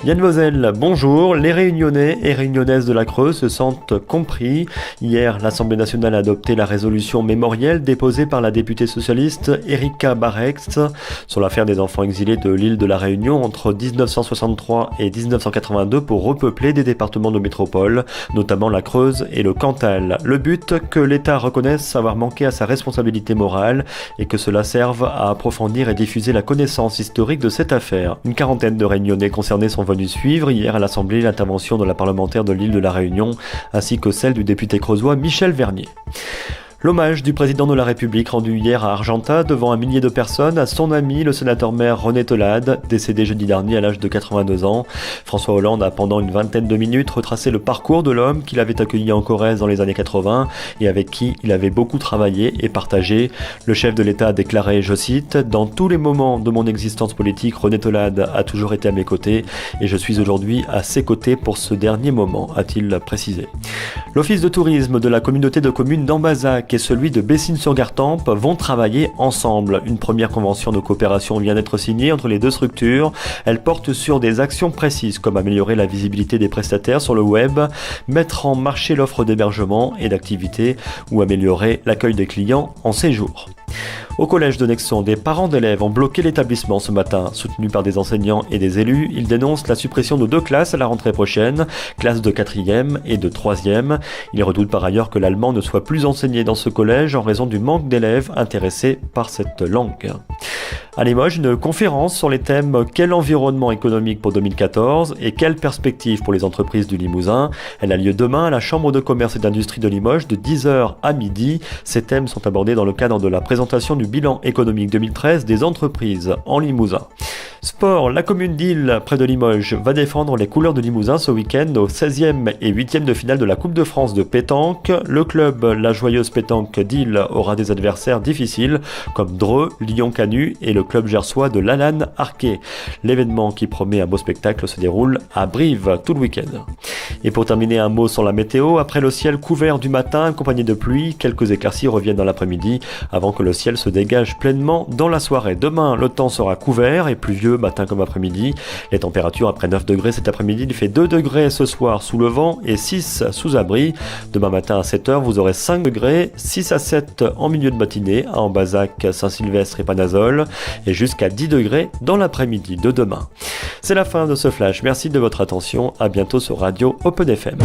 Yann Vosel, bonjour. Les Réunionnais et Réunionnaises de la Creuse se sentent compris. Hier, l'Assemblée nationale a adopté la résolution mémorielle déposée par la députée socialiste Erika Barrex sur l'affaire des enfants exilés de l'île de la Réunion entre 1963 et 1982 pour repeupler des départements de métropole, notamment la Creuse et le Cantal. Le but, que l'État reconnaisse avoir manqué à sa responsabilité morale et que cela serve à approfondir et diffuser la connaissance historique de cette affaire. Une quarantaine de Réunionnais concernés sont venus suivre hier à l'Assemblée l'intervention de la parlementaire de l'île de la Réunion ainsi que celle du député creusois Michel Vernier. L'hommage du président de la République rendu hier à Argentat devant un millier de personnes à son ami le sénateur-maire René Tolade, décédé jeudi dernier à l'âge de 82 ans. François Hollande a pendant une vingtaine de minutes retracé le parcours de l'homme qu'il avait accueilli en Corrèze dans les années 80 et avec qui il avait beaucoup travaillé et partagé. Le chef de l'État a déclaré, je cite, « Dans tous les moments de mon existence politique, René Tolade a toujours été à mes côtés et je suis aujourd'hui à ses côtés pour ce dernier moment », a-t-il précisé. L'office de tourisme de la communauté de communes d'Ambazac et celui de Bessines-sur-Gartempe vont travailler ensemble. Une première convention de coopération vient d'être signée entre les deux structures. Elle porte sur des actions précises comme améliorer la visibilité des prestataires sur le web, mettre en marché l'offre d'hébergement et d'activités ou améliorer l'accueil des clients en séjour. Au collège de Nexon, des parents d'élèves ont bloqué l'établissement ce matin. Soutenus par des enseignants et des élus, ils dénoncent la suppression de 2 classes à la rentrée prochaine, classes de 4e et de 3e. Ils redoutent par ailleurs que l'allemand ne soit plus enseigné dans ce collège en raison du manque d'élèves intéressés par cette langue. À Limoges, une conférence sur les thèmes « Quel environnement économique pour 2014 » et « Quelles perspectives pour les entreprises du Limousin ?» Elle a lieu demain à la Chambre de commerce et d'industrie de Limoges de 10h à midi. Ces thèmes sont abordés dans le cadre de la présentation du bilan économique 2013 des entreprises en Limousin. Sport, la commune d'Isle, près de Limoges, va défendre les couleurs de Limousin ce week-end au 16e et 8e de finale de la Coupe de France de pétanque. Le club La Joyeuse Pétanque d'Isle aura des adversaires difficiles comme Dreux, Lyon-Canu et le club gersois de l'Allan Arquet. L'événement qui promet un beau spectacle se déroule à Brive tout le week-end. Et pour terminer, un mot sur la météo. Après le ciel couvert du matin accompagné de pluie, quelques éclaircies reviennent dans l'après-midi avant que le ciel se dégage pleinement dans la soirée. Demain, le temps sera couvert et pluvieux matin comme après-midi. Les températures après 9 degrés cet après-midi, il fait 2 degrés ce soir sous le vent et 6 sous abri. Demain matin à 7h, vous aurez 5 degrés, 6 à 7 en milieu de matinée à Ambazac, Saint-Sylvestre et Panazol et jusqu'à 10 degrés dans l'après-midi de demain. C'est la fin de ce flash. Merci de votre attention. À bientôt sur Radio Open FM.